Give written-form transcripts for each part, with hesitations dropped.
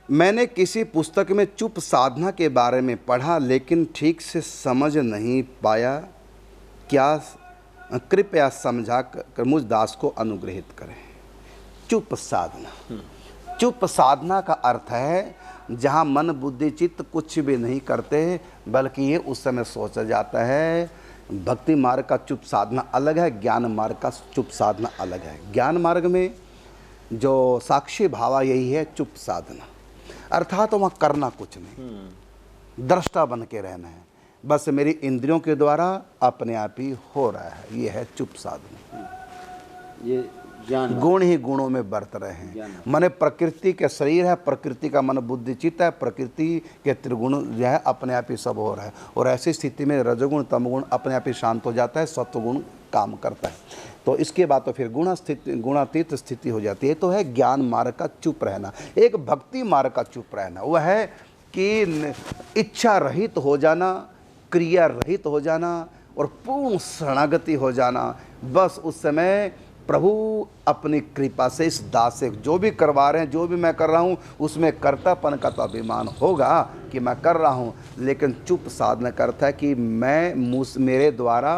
मैंने किसी पुस्तक में चुप साधना के बारे में पढ़ा लेकिन ठीक से समझ नहीं पाया, क्या कृपया समझा कर मुझ दास को अनुग्रहित करें। चुप साधना, चुप साधना का अर्थ है जहाँ मन बुद्धि चित्त कुछ भी नहीं करते, बल्कि ये उस समय सोचा जाता है। भक्ति मार्ग का चुप साधना अलग है, ज्ञान मार्ग का चुप साधना अलग है। ज्ञान मार्ग में जो साक्षी भावा यही है चुप साधना, अर्थात तो वहाँ करना कुछ नहीं, दृष्टा बन के रहना है, बस मेरी इंद्रियों के द्वारा अपने आप ही हो रहा है। ये है चुप साधना। ये ज्ञान गुण ही गुणों में बरत रहे हैं। मन प्रकृति के शरीर है, प्रकृति का मन बुद्धि चित्त है, प्रकृति के त्रिगुण जो है अपने आप ही सब हो रहा है। और ऐसी स्थिति में रजोगुण तमगुण अपने आप ही शांत हो जाता है, सत्वगुण काम करता है। तो इसके बाद तो फिर गुणातीत स्थिति हो जाती है। तो है ज्ञान मार्ग का चुप रहना। एक भक्ति मार्ग का चुप रहना वह है कि इच्छा रहित हो जाना, क्रिया रहित हो जाना और पूर्ण शरणागति हो जाना। बस उस समय प्रभु अपनी कृपा से इस दास से जो भी करवा रहे हैं, जो भी मैं कर रहा हूँ, उसमें कर्तापन का तो अभिमान होगा कि मैं कर रहा हूँ, लेकिन चुप साधना का अर्थ है कि मेरे द्वारा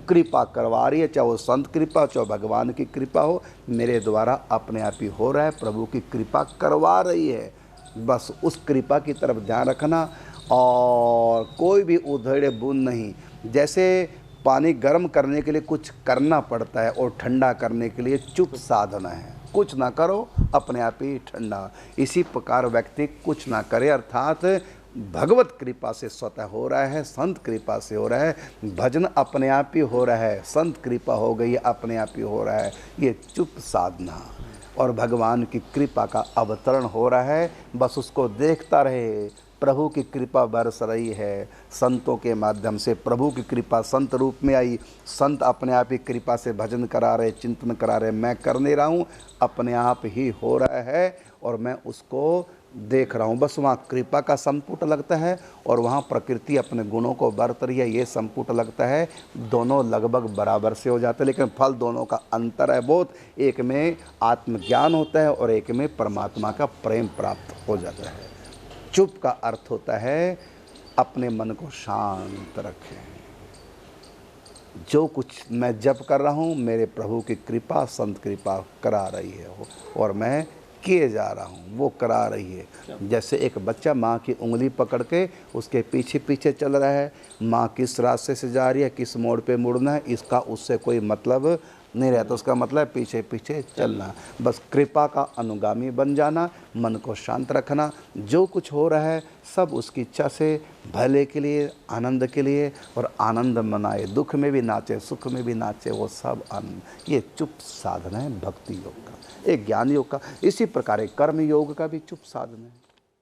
कृपा करवा रही है, चाहे वो संत कृपा चाहे भगवान की कृपा हो, मेरे द्वारा अपने आप ही हो रहा है। प्रभु की कृपा करवा रही है, बस उस कृपा की तरफ ध्यान रखना। और कोई भी उधेड़े बूंद नहीं। जैसे पानी गर्म करने के लिए कुछ करना पड़ता है और ठंडा करने के लिए चुप साधना है। कुछ ना करो, अपने आप ही ठंडा। इसी प्रकार व्यक्ति कुछ ना करे, अर्थात भगवत कृपा से स्वतः हो रहा है, संत कृपा से हो रहा है, भजन अपने आप ही हो रहा है, संत कृपा हो गई अपने आप ही हो रहा है। ये चुप साधना और भगवान की कृपा का अवतरण हो रहा है। बस उसको देखता रहे। प्रभु की कृपा बरस रही है संतों के माध्यम से। प्रभु की कृपा संत रूप में आई। संत अपने आप ही कृपा से भजन करा रहे, चिंतन करा रहे। मैं कर नहीं रहा हूँ, अपने आप ही हो रहा है और मैं उसको देख रहा हूँ। बस वहाँ कृपा का संपुट लगता है और वहाँ प्रकृति अपने गुणों को बरत रही है, ये संपुट लगता है। दोनों लगभग बराबर से हो जाते हैं, लेकिन फल दोनों का अंतर है बहुत। एक में आत्मज्ञान होता है और एक में परमात्मा का प्रेम प्राप्त हो जाता है। चुप का अर्थ होता है अपने मन को शांत रखें। जो कुछ मैं जप कर रहा हूँ, मेरे प्रभु की कृपा संत कृपा करा रही है और मैं किए जा रहा हूँ, वो करा रही है। जैसे एक बच्चा माँ की उंगली पकड़ के उसके पीछे पीछे चल रहा है, माँ किस रास्ते से जा रही है, किस मोड़ पे मुड़ना है, इसका उससे कोई मतलब नहीं रहता। उसका मतलब पीछे पीछे चलना, बस कृपा का अनुगामी बन जाना, मन को शांत रखना। जो कुछ हो रहा है सब उसकी इच्छा से, भले के लिए, आनंद के लिए, और आनंद मनाए। दुख में भी नाचे, सुख में भी नाचे, वो सब आनंद। ये चुप साधना है भक्ति योग का, एक ज्ञान योग का। इसी प्रकार कर्म योग का भी चुप साधना है।